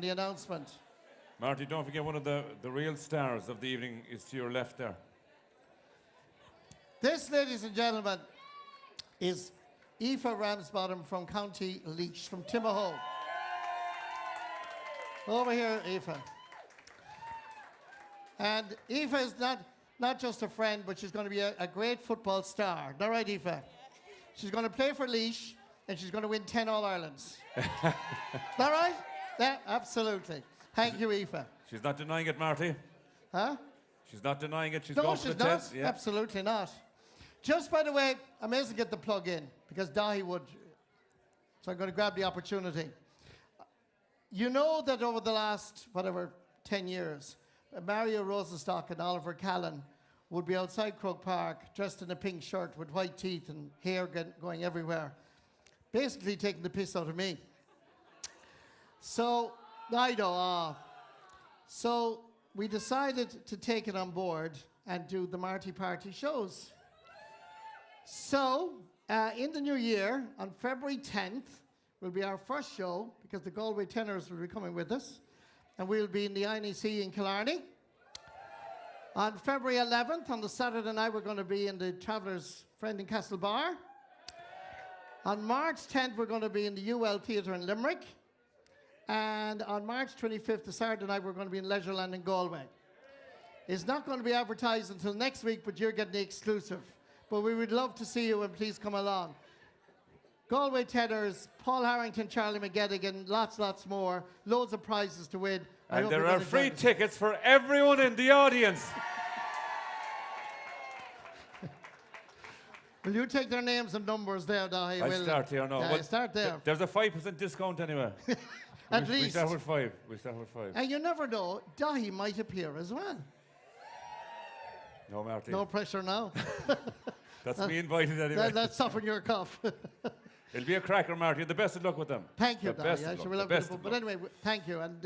the announcement. Marty, don't forget one of the real stars of the evening is to your left there. This, ladies and gentlemen, is Aoife Ramsbottom from County Laois, from Timahoe. Over here, Aoife. And Aoife is not just a friend, but she's going to be a great football star. Is that right, Aoife? She's going to play for Laois, and she's going to win 10 All-Irelands. Is that right? Yeah, absolutely. Thank you, Aoife. She's not denying it, Marty. Huh? She's not denying it. She's No, going for she's the not. 10. Yeah. Absolutely not. Just by the way, I may as well get the plug in, because Dahi would. So I'm going to grab the opportunity. You know that over the last, 10 years, Mario Rosenstock and Oliver Callan would be outside Croke Park, dressed in a pink shirt with white teeth and hair going everywhere, basically taking the piss out of me. So, I know. So we decided to take it on board and do the Marty Party shows. So, in the new year, on February 10th, will be our first show, because the Galway Tenors will be coming with us, and we'll be in the INEC in Killarney. On February 11th, on the Saturday night, we're going to be in the Travellers' Friend in Castlebar. On March 10th, we're going to be in the UL Theatre in Limerick. And on March 25th, the Saturday night, we're going to be in Leisureland in Galway. It's not going to be advertised until next week, but you're getting the exclusive. But we would love to see you, and please come along. Galway Tenors, Paul Harrington, Charlie McGettigan, lots more, loads of prizes to win. And there are free tickets for everyone in the audience. Will you take their names and numbers there, Dahi? I'll start here now. Yeah, start there. There's a 5% discount anyway. At least. We start with 5. And you never know, Dahi might appear as well. No, Marty. No pressure now. That's me invited anyway. Let's soften your cough. It'll be a cracker, Marty. The best of luck with them. Thank you, The Dahi. best I of sure luck. will The have a bit of best fun. of But luck. anyway, thank you. And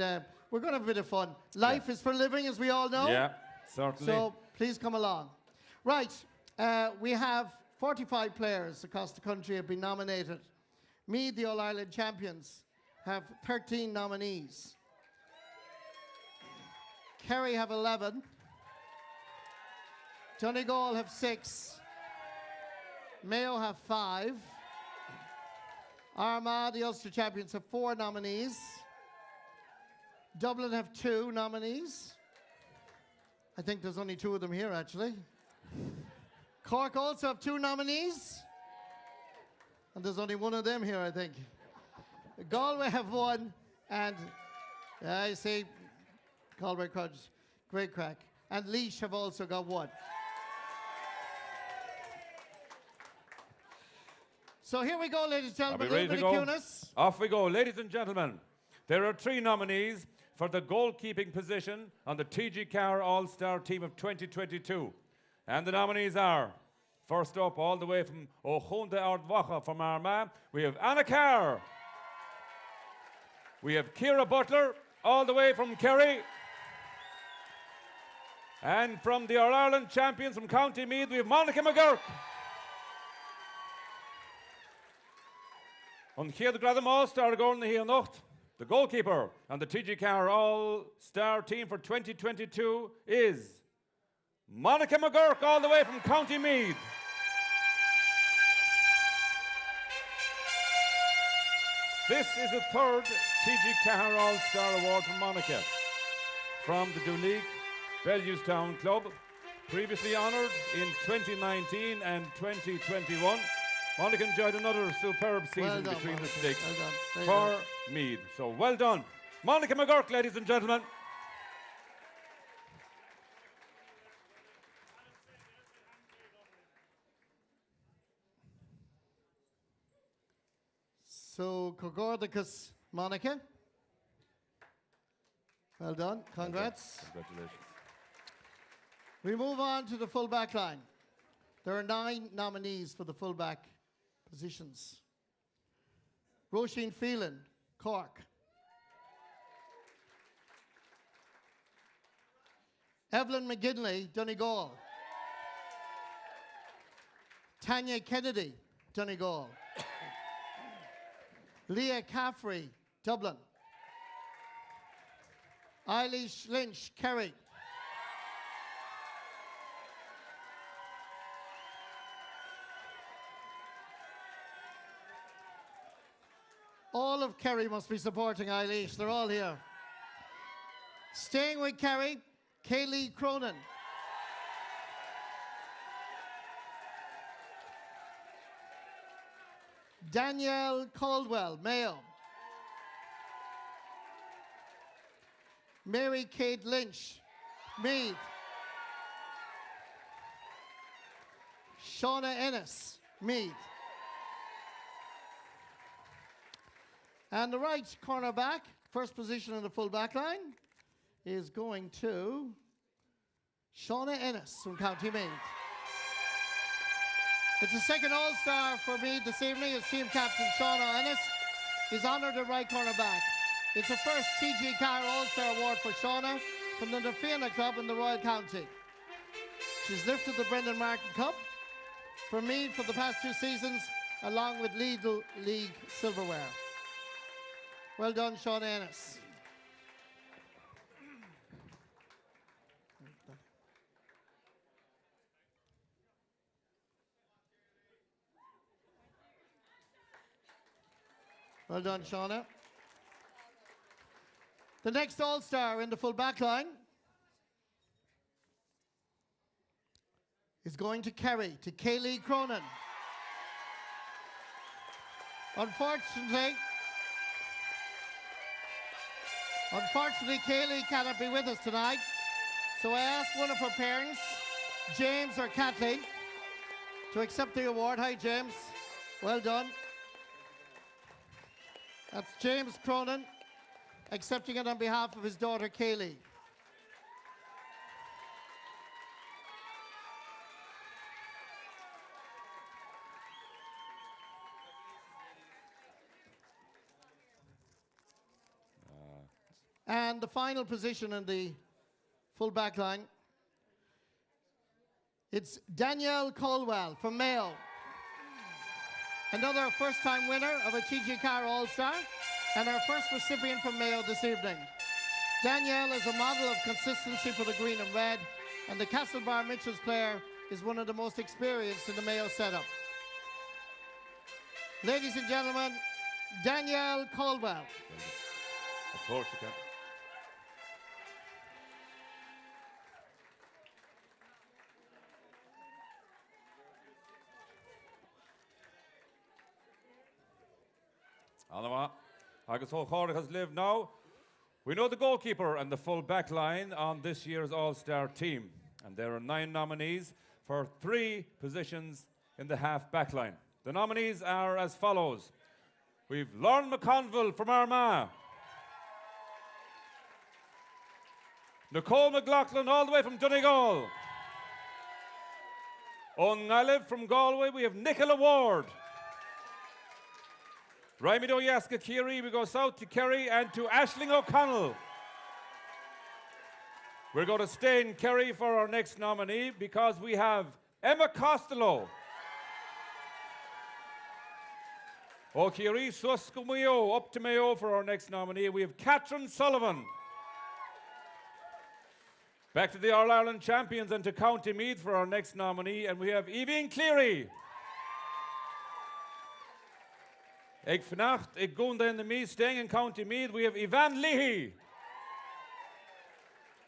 we're going to have a bit of fun. Life is for living, as we all know. Yeah, certainly. So please come along. Right. We have 45 players across the country have been nominated. Meath, the All-Ireland champions, have 13 nominees. Kerry have 11. Donegal have 6. Mayo have 5. Armagh, the Ulster champions, have 4 nominees. Dublin have 2 nominees. I think there's only 2 of them here, actually. Cork also have 2 nominees. And there's only 1 of them here, I think. Galway have 1. And I see Galway Crudge, great crack. And Laois have also got 1. So here we go, ladies and gentlemen. Are we ready to go? Cunis. Off we go. Ladies and gentlemen, there are 3 nominees for the goalkeeping position on the TG Carr All-Star Team of 2022. And the nominees are, first up, all the way from Ochunda Ardwacha from Armagh, we have Anna Carr. We have Ciara Butler, all the way from Kerry. And from the All-Ireland champions from County Meath, we have Monica McGurk. On Chiad Gradamost, Aragorn the Nocht, the goalkeeper on the TG Carr All-Star Team for 2022 is Monica McGurk, all the way from County Meath. This is the 3rd TG Carr All-Star Award for Monica from the Duleek Bellewstown Club, previously honoured in 2019 and 2021. Monica enjoyed another superb season between the sticks for Meath. So well done. Monica McGurk, ladies and gentlemen. So, Cogordicus, Monica. Well done. Congrats. Congratulations. We move on to the full back line. There are 9 nominees for the full back positions. Roisin Phelan, Cork. Evelyn McGinley, Donegal. Tanya Kennedy, Donegal. Leah Caffrey, Dublin. Eilish Lynch, Kerry. All of Kerry must be supporting Eilish. They're all here. Staying with Kerry, Kaylee Cronin. Danielle Caldwell, Mayo. Mary Kate Lynch, Meath. Shauna Ennis, Meath. And the right cornerback, first position in the full back line, is going to Shauna Ennis from County Meath. It's the second All-Star for Meath this evening as team captain Shauna Ennis is honoured at right cornerback. It's the first T.G. Carr All-Star Award for Shauna from the Nafina Club in the Royal County. She's lifted the Brendan Martin Cup for Meath for the past 2 seasons, along with Lidl League silverware. Well done, Shauna Ennis. Well done, Shauna. The next All-Star in the full back line is going to Kerry, to Kaylee Cronin. Unfortunately, Kaylee cannot be with us tonight, so I asked one of her parents, James or Kathleen, to accept the award. Hi, James. Well done. That's James Cronin accepting it on behalf of his daughter, Kaylee. And the final position in the full back line, it's Danielle Caldwell from Mayo. Another first-time winner of a T.G. Carr All-Star and our first recipient from Mayo this evening. Danielle is a model of consistency for the green and red, and the Castlebar Mitchells player is one of the most experienced in the Mayo setup. Ladies and gentlemen, Danielle Caldwell. Of course you can. Anama, agus O'Chorach has lived now. We know the goalkeeper and the full back line on this year's All-Star team. And there are 9 nominees for 3 positions in the half back line. The nominees are as follows. We've Lauren McConville from Armagh. Nicole McLaughlin all the way from Donegal. Owen Ngaliv from Galway, we have Nicola Ward. Raimido Yaska Kiri, we go south to Kerry and to Aisling O'Connell. We're going to stay in Kerry for our next nominee because we have Emma Costello. O'Kiri Suscomuyo up to Mayo for our next nominee. We have Catherine Sullivan. Back to the All-Ireland champions and to County Meath for our next nominee, and we have Evie Cleary. Ag Fnacht, ag Gunda in the Meath, staying in County Meath, we have Ivan Leahy.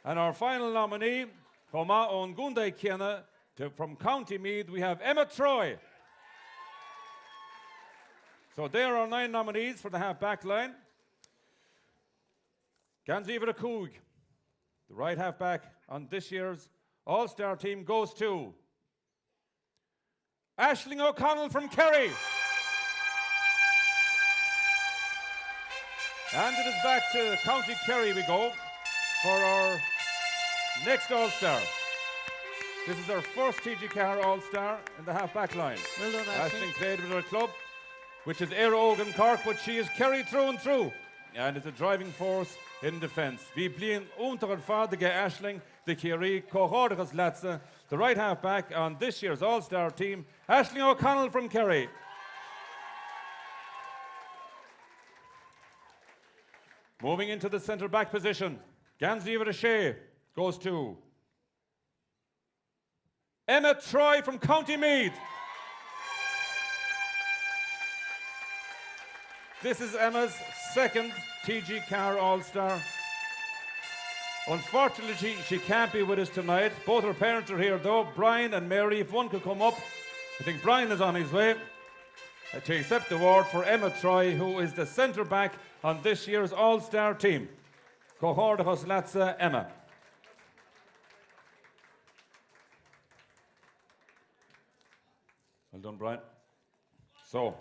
And our final nominee, from on Gunda Kiana, from County Meath, we have Emma Troy. So there are our 9 nominees for the half-back line. Ganziva Coog, the right half-back on this year's All-Star team, goes to Aisling O'Connell from Kerry. And it is back to County Kerry we go for our next All-Star. This is our first T.G. Carr All-Star in the half-back line. Well done, Aisling played with her club, which is Éire Ogan Cork, but she is Kerry through and through, and is a driving force in defence. Vi blian unter fardige Aisling, the Kerry Cohordigas Latze, the right half-back on this year's All-Star team, Aisling O'Connell from Kerry. Moving into the centre-back position, Gansley with a Shea goes to Emma Troy from County Meath. This is Emma's second TG Car All-Star. Unfortunately, she can't be with us tonight. Both her parents are here though, Brian and Mary. If one could come up. I think Brian is on his way to accept the award for Emma Troy, who is the centre back on this year's All-Star team. Cohordachos Latza Emma. Well done, Brian. So,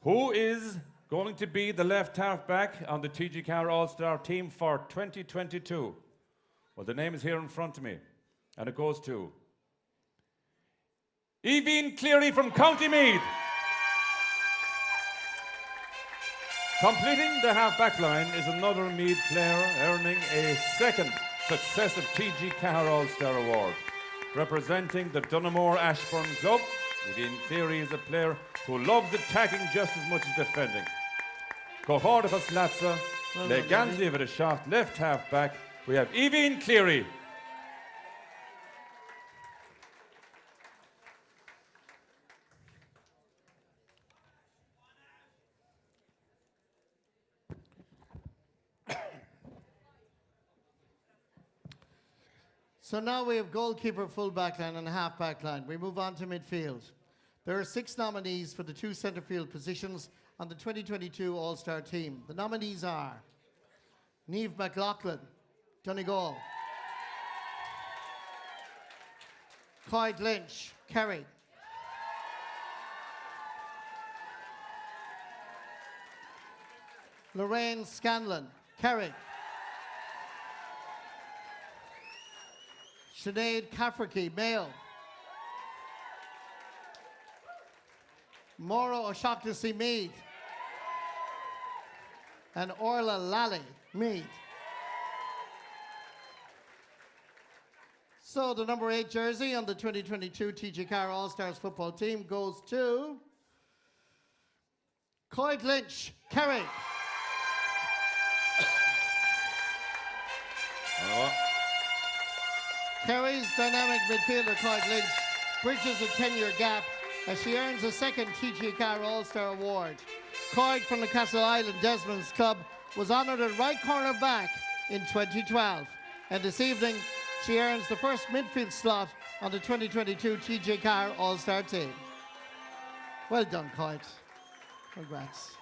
who is going to be the left half back on the TG Car All-Star team for 2022? Well, the name is here in front of me, and it goes to Evine Cleary from County Meath. Completing the half-back line is another Meath player earning a second successive TG Car All-Star award. Representing the Dunamore Ashburn Club, Evine Cleary is a player who loves attacking just as much as defending. Cohordachos Latza, Le Gansley with a shot, left half-back. We have Evine Cleary. So now we have goalkeeper, full back line, and a half back line. We move on to midfield. There are 6 nominees for the 2 centre field positions on the 2022 All-Star team. The nominees are Niamh McLaughlin, Donegal; Coyd Lynch, Kerry; Lorraine Scanlon, Kerry; Sinead Cafferty, Mayo; Maura O'Shaughnessy, Meath; and Orla Lally, Meath. So the number 8 jersey on the 2022 TG Car All-Stars football team goes to Coyd Lynch, Kerry. Kerry's dynamic midfielder, Coyd Lynch, bridges a 10-year gap as she earns a second TG Car All-Star award. Coyd from the Castle Island Desmond's Club was honoured at right corner back in 2012. And this evening, she earns the first midfield slot on the 2022 TG Car All-Star team. Well done, Coyd. Congrats.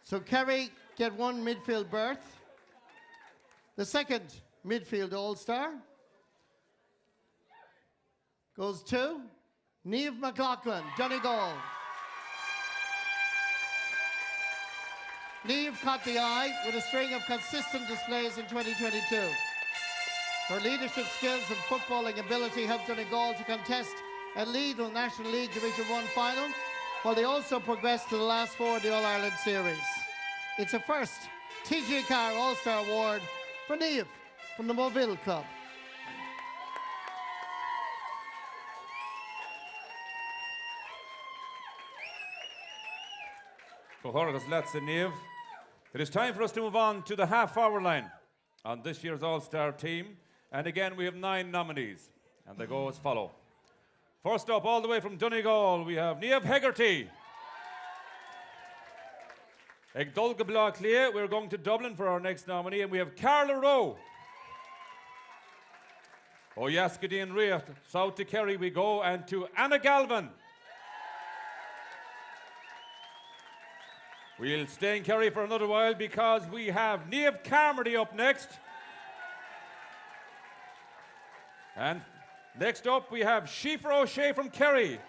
So Kerry get 1 midfield berth. The second midfield All-Star goes to Niamh McLaughlin, Donegal. Niamh caught the eye with a string of consistent displays in 2022. Her leadership skills and footballing ability helped Donegal to contest and lead the National League Division 1 final, while they also progressed to the last 4 of the All-Ireland Series. It's a first TG Car All-Star Award for Niamh from the Moville Club. Cohordachos Latza Niamh. It is time for us to move on to the half-forward line on this year's All-Star team. And again, we have 9 nominees, and they go as follow. First up, all the way from Donegal, we have Niamh Hegarty. Ag Dulga Blaclia, we're going to Dublin for our next nominee, and we have Carla Rowe. Yaskadine Ria, south to Kerry we go, and to Anna Galvin. We'll stay in Kerry for another while because we have Niamh Carmody up next. And next up we have Sheafra O'Shea from Kerry.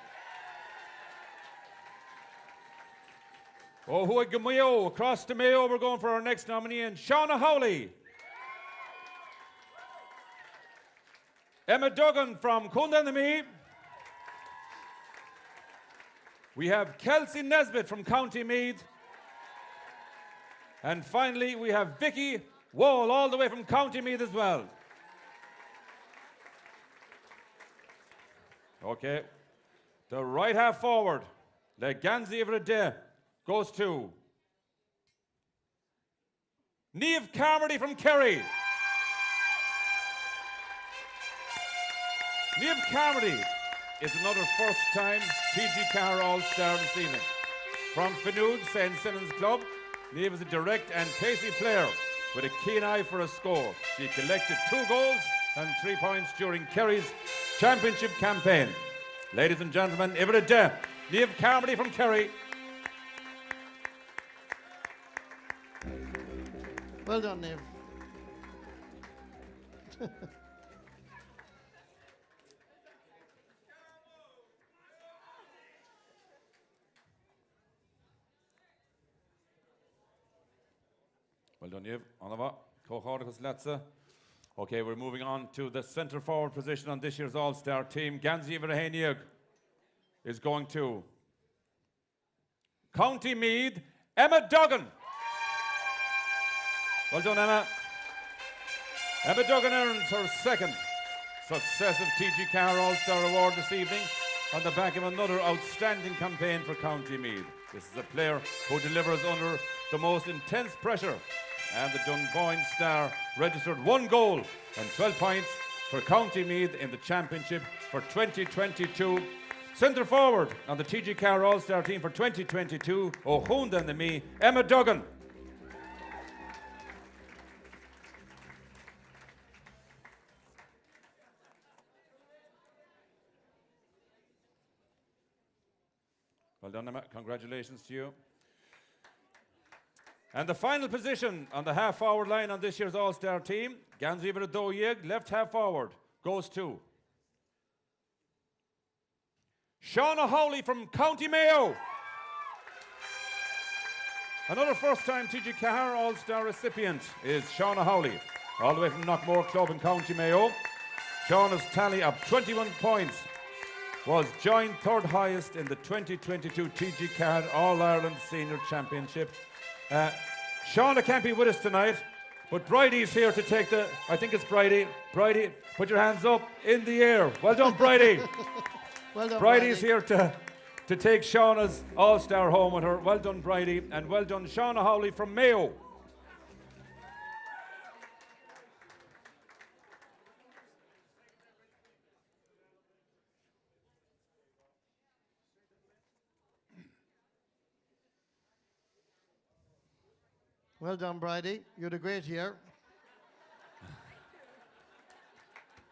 Who Mayo, across to Mayo, we're going for our next nominee, and Shauna Howley. Emma Duggan from Cundanamead. We have Kelsey Nesbitt from County Meath. And finally, we have Vicky Wall, all the way from County Meath as well. Okay. The right half forward, Le Ganzi Everday, goes to Niamh Carmody from Kerry. Niamh Carmody is another first-time TG Carr All-Star this evening. From Finude St. Simmons Club, Niamh is a direct and pacey player with a keen eye for a score. She collected 2 goals and 3 points during Kerry's championship campaign. Ladies and gentlemen, Everday, Niamh Carmody from Kerry. Well done, Niamh. Well done, Niamh. Anava, Cóchárachas Letsa. Okay, we're moving on to the centre forward position on this year's All-Star team. Ganzi Everday is going to County Meath, Emma Duggan. Well done, Emma. Emma Duggan earns her second successive TG Carr All-Star Award this evening on the back of another outstanding campaign for County Meath. This is a player who delivers under the most intense pressure, and the Dunboyne Star registered 1 goal and 12 points for County Meath in the championship for 2022. Centre forward on the TG Carr All-Star team for 2022, O'Hunda and the me, Emma Duggan. Well done, Emma. Congratulations to you. And the final position on the half-forward line on this year's All-Star team, Ganzi Everday, left half-forward, goes to Shauna Howley from County Mayo. Another first-time TG Carr All-Star recipient is Shauna Howley, all the way from Knockmore Club in County Mayo. Shauna's tally of 21 points was joint 3rd highest in the 2022 TG Carr All-Ireland Senior Championship. Shauna can't be with us tonight, but Bridie's here to take the, I think it's Bridie. Bridie, put your hands up in the air. Well done, Bridie. Well done, Bridie's Bridie. here to take Shauna's All-Star home with her. Well done, Bridie, and well done, Shauna Howley from Mayo. Well done, Bridie. You had a great year.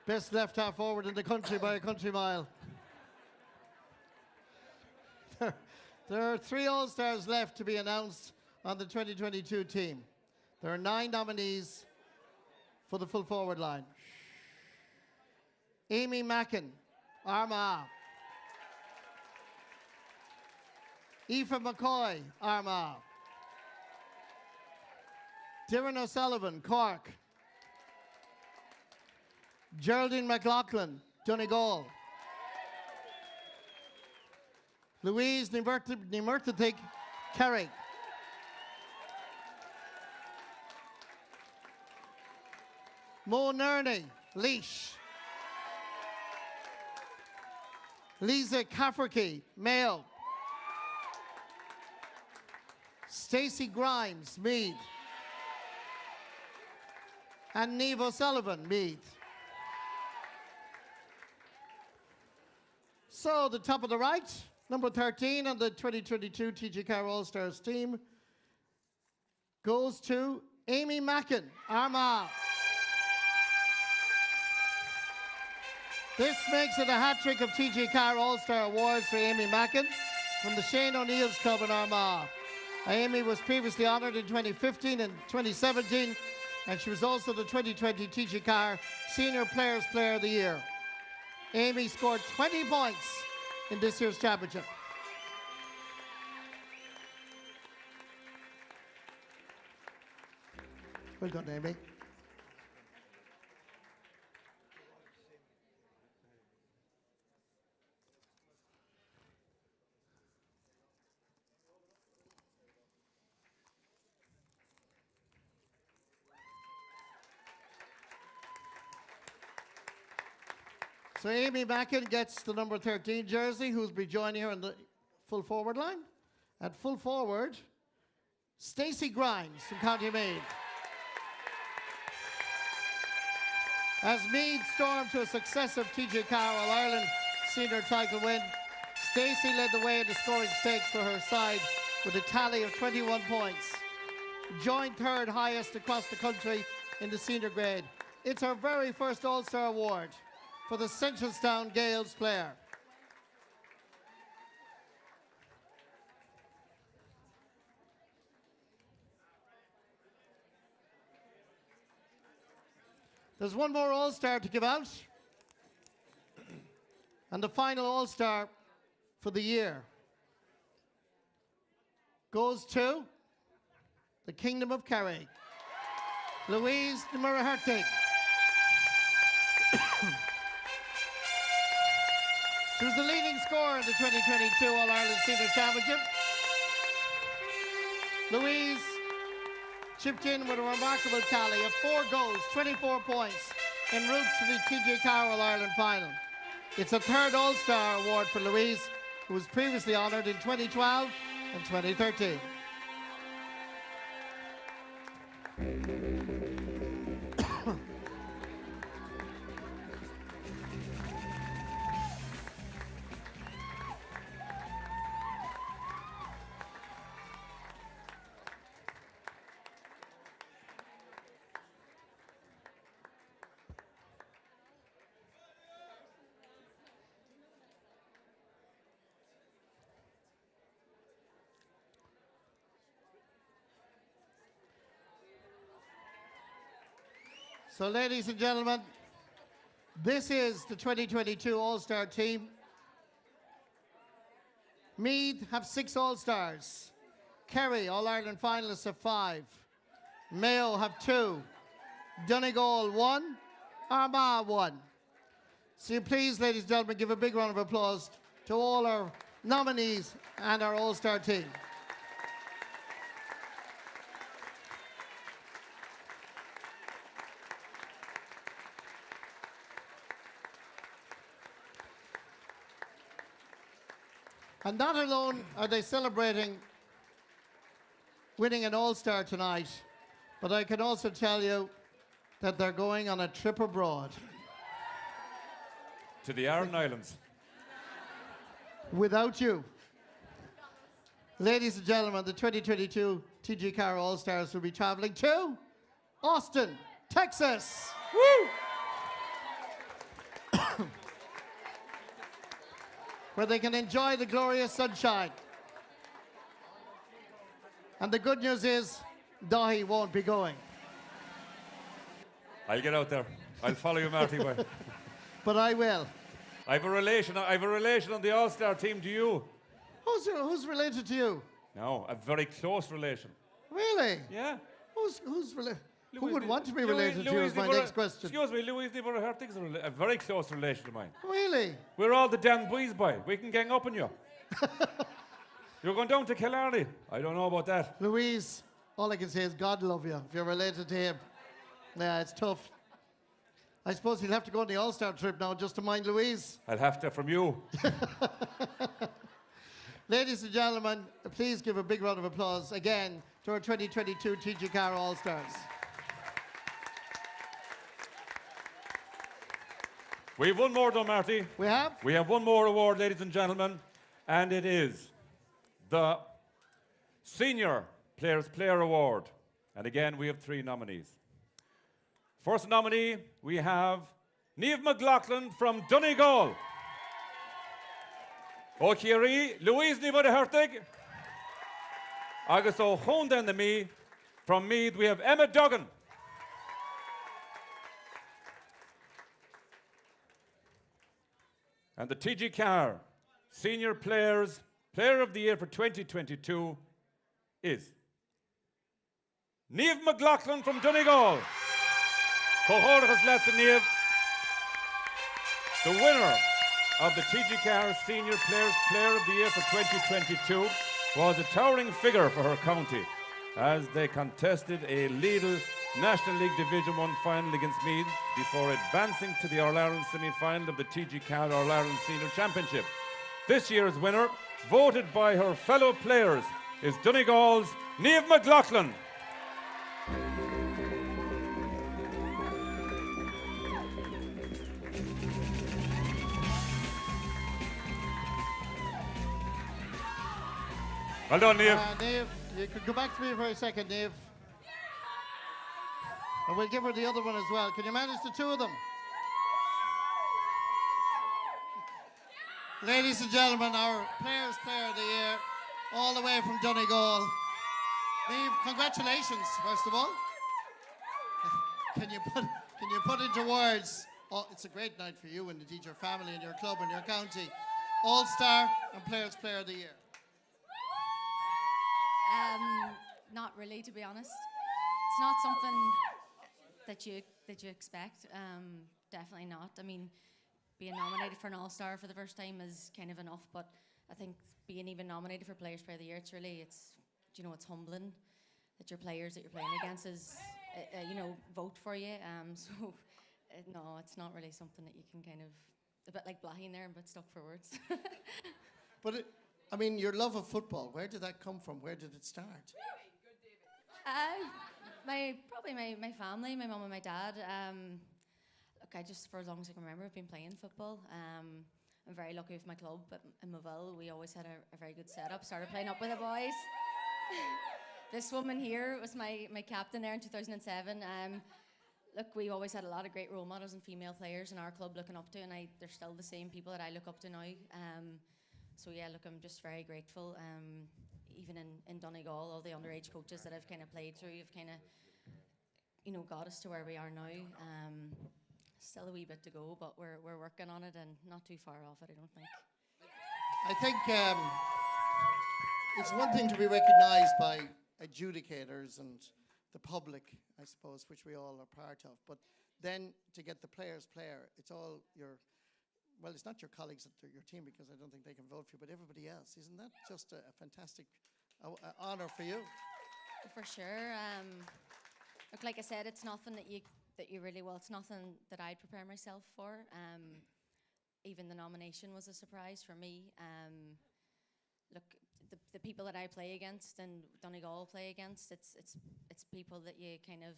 Best left half forward in the country by a country mile. There are 3 All-Stars left to be announced on the 2022 team. There are 9 nominees for the full forward line. Amy Mackin, Armagh. Aoife McCoy, Armagh. Darren O'Sullivan, Cork. Geraldine McLaughlin, Donegal. Louise Nimertithig, Kerry. Mo Nerney, Laois. Lisa Cafferkey, Mayo. Stacey Grimes, Meath. And Niamh O'Sullivan, Meath. So the top of the right, number 13 on the 2022 TG Carr All-Stars team goes to Amy Mackin, Armagh. This makes it a hat-trick of TG Carr All-Star Awards for Amy Mackin from the Shane O'Neill's Club in Armagh. Amy was previously honoured in 2015 and 2017, and she was also the 2020 TG Carr Senior Players Player of the Year. Amy scored 20 points in this year's championship. Well done, Amy. So Amy Mackin gets the number 13 jersey, who's be joining her in the full forward line. At full forward, Stacey Grimes from County Meath. As Meath stormed to a successive TJ Carroll Ireland senior title win, Stacey led the way in the scoring stakes for her side with a tally of 21 points. Joined third highest across the country in the senior grade. It's her very first All-Star award for the Centralstown Gales player. There's one more All-Star to give out. And the final All-Star for the year goes to the Kingdom of Kerry, Louise Murray-Hertig. She was the leading scorer in the 2022 All-Ireland Senior Championship. Louise chipped in with a remarkable tally of 4 goals, 24 points, en route to the TJ Carroll Ireland final. It's a third All-Star award for Louise, who was previously honoured in 2012 and 2013. So, ladies and gentlemen, this is the 2022 All-Star team. Meath have 6 All-Stars. Kerry, All-Ireland finalists, have 5. Mayo have 2. Donegal 1. Armagh 1. So you please, ladies and gentlemen, give a big round of applause to all our nominees and our All-Star team. And not alone are they celebrating winning an All-Star tonight, but I can also tell you that they're going on a trip abroad. To the Aran Islands. Without you. Ladies and gentlemen, the 2022 TG Carroll All-Stars will be traveling to Austin, Texas. Woo! Where they can enjoy the glorious sunshine. And the good news is, Dahi won't be going. I'll get out there. I'll follow you, Marty. Boy. But I will. I have a relation on the All-Star team to you. Who's related to you? No, a very close relation. Really? Yeah. Who's related? Who would want to be related to you is my Louise next question. Excuse me, Louise Murray-Hertig is a very close relation of mine. Really? We're all the damn boys, boy. We can gang up on you. You're going down to Killarney. I don't know about that. Louise, all I can say is God love you if you're related to him. Yeah, it's tough. I suppose he'll have to go on the All-Star trip now just to mind Louise. I'll have to from you. Ladies and gentlemen, please give a big round of applause again to our 2022 TG Carroll All-Stars. We have one more though, Marty. We have? We have one more award, ladies and gentlemen, and it is the Senior Players Player Award. And again, we have 3 nominees. First nominee, we have Niamh McLaughlin from Donegal. O'Keary, Louise Murray-Hertig. Agus O'Honda and me. From Meath, we have Emma Duggan. And the TG Carr Senior Player of the Year for 2022 is Niamh McLaughlin from Donegal. Cohortas Let's Niamh, the winner of the TG Carr Senior Player of the Year for 2022 was a towering figure for her county as they contested a Lidl National League Division 1 final against Meath before advancing to the All-Ireland semi-final of the TG Carr All-Ireland Senior Championship. This year's winner, voted by her fellow players, is Donegal's Niamh McLaughlin. Well done, Niamh. Niamh, you could go back to me for a second, Niamh. And we'll give her the other one as well. Can you manage the two of them? Ladies and gentlemen, our Players Player of the Year, all the way from Donegal. Niamh, congratulations, first of all. Can you put into words? Oh, it's a great night for you and indeed your family and your club and your county. All-Star and Players Player of the Year. Not really, to be honest. It's not something that you expect. Definitely not. I mean, being nominated for an All-Star for the first time is kind of enough, but I think being even nominated for Players Player of the Year, it's it's humbling that your players that you're playing against vote for you. No, it's not really something that you can kind of, a bit like Blaine there, but stuck for words. But your love of football, where did that come from? Where did it start? Probably my family, my mum and my dad. Look, I just, for as long as I can remember, I've been playing football. I'm very lucky with my club in Moville. We always had a very good setup. Started playing up with the boys. This woman here was my captain there in 2007. Look, we always had a lot of great role models and female players in our club looking up to, and they're still the same people that I look up to now. So yeah, look, I'm just very grateful. Even in Donegal, all the underage coaches that I've kind of played through have kind of, got us to where we are now. Still a wee bit to go, but we're working on it and not too far off it, I don't think. I think it's one thing to be recognised by adjudicators and the public, I suppose, which we all are part of, but then to get the players player, it's all it's not your colleagues at your team because I don't think they can vote for you, but everybody else. Isn't that just a fantastic honour for you? For sure. Look, like I said, it's nothing that you really, it's nothing that I'd prepare myself for. Even the nomination was a surprise for me. Look, the people that I play against and Donegal play against, it's people that you kind of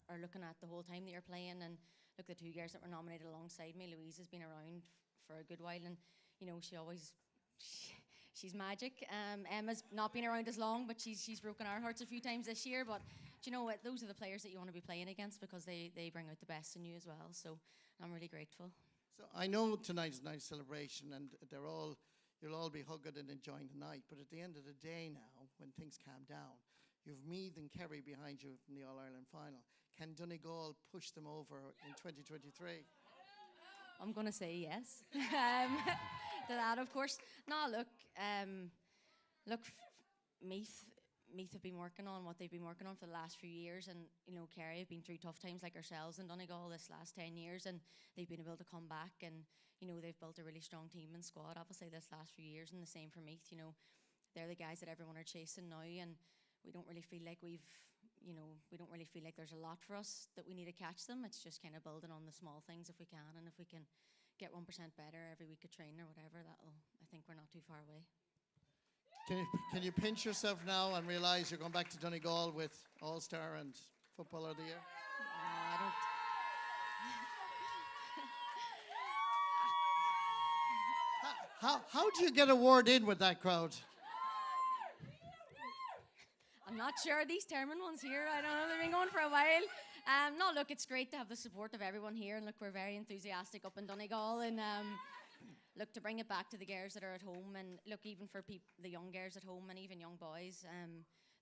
are looking at the whole time that you're playing. And look, the two girls that were nominated alongside me, Louise has been around for a good while, and she's magic. Emma's not been around as long, but she's broken our hearts a few times this year. But do you know what? Those are the players that you want to be playing against because they bring out the best in you as well. So I'm really grateful. So I know tonight is a nice celebration, and you'll all be hugging and enjoying the night. But at the end of the day now, when things calm down, you've Meath and Kerry behind you in the All-Ireland final. Can Donegal push them over in 2023? I'm going to say yes to that, of course. No, look, Meath have been working on what they've been working on for the last few years, and Kerry have been through tough times like ourselves in Donegal this last 10 years, and they've been able to come back, and they've built a really strong team and squad, obviously, this last few years, and the same for Meath. They're the guys that everyone are chasing now, and we don't really feel like there's a lot for us that we need to catch them. It's just kind of building on the small things if we can, and if we can get 1% better every week of training or whatever, I think we're not too far away. Can you pinch yourself now and realise you're going back to Donegal with All-Star and Footballer of the Year? No, I don't. How do you get a word in with that crowd? I'm not sure. These Termon ones here, I don't know, they've been going for a while. No, look, it's great to have the support of everyone here, and look, we're very enthusiastic up in Donegal, and look, to bring it back to the girls that are at home, and look, even for the young girls at home and even young boys,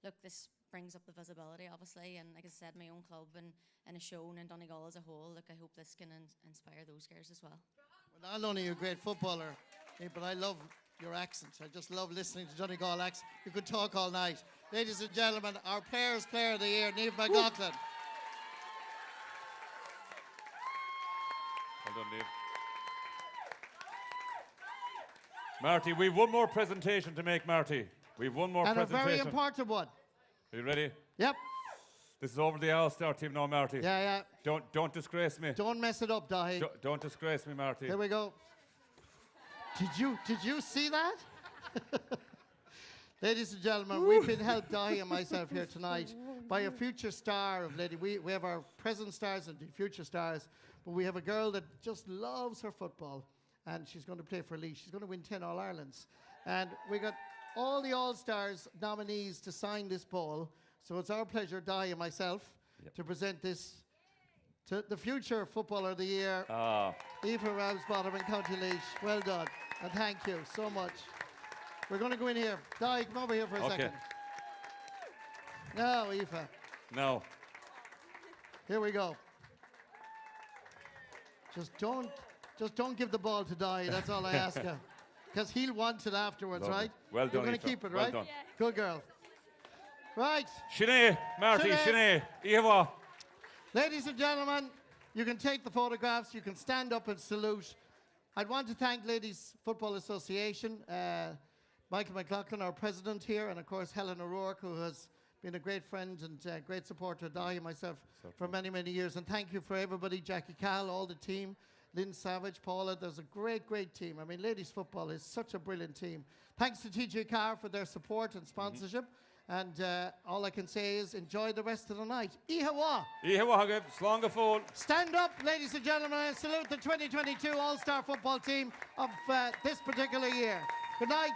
look, this brings up the visibility, obviously, and like I said, my own club and a show in Donegal as a whole, look, I hope this can inspire those girls as well. Well, not only are you a great footballer, but I love your accent. I just love listening to Donegal accent. You could talk all night. Ladies and gentlemen, our Players Player of the Year, Niamh McLaughlin. Well done, Niamh. Marty, we've one more presentation to make, Marty. We've one more presentation. And a very important one. Are you ready? Yep. This is over the All-Star team now, Marty. Yeah. Don't disgrace me. Don't mess it up, Dahi. Don't disgrace me, Marty. Here we go. Did you see that? Ladies and gentlemen, we've been helped, Dahi and myself here tonight, by a future star of Lady. We have our present stars and the future stars, but we have a girl that just loves her football, and she's going to play for Laois. She's going to win 10 All-Irelands. And we got all the All-Stars nominees to sign this ball. So it's our pleasure, Dahi and myself, to present this to the future Footballer of the Year, Aoife Ramsbottom in County Laois. Well done, and thank you so much. We're going to go in here. Dahi, come over here for a second. No, Aoife. No. Here we go. Just don't give the ball to Dahi. That's all I ask you, because he'll want it afterwards, Lovely. right? Well done, You're going Aoife. to keep it, Well right? done. Yeah. Good girl. Right. Sinead, Marty, Sinead. Sinead. Eva. Ladies and gentlemen, you can take the photographs, you can stand up and salute. I'd want to thank Ladies Football Association, Michael McLaughlin, our president here, and of course Helen O'Rourke, who has been a great friend and great supporter of Dahi and myself for many, many years. And thank you for everybody, Jackie Cal, all the team, Lynn Savage, Paula. There's a great, great team. I mean, ladies football is such a brilliant team. Thanks to TJ Carr for their support and sponsorship. And all I can say is enjoy the rest of the night. Ihawa! Ihawa, Slonga Fool. Stand up, ladies and gentlemen, and salute the 2022 All-Star football team of this particular year. Good night.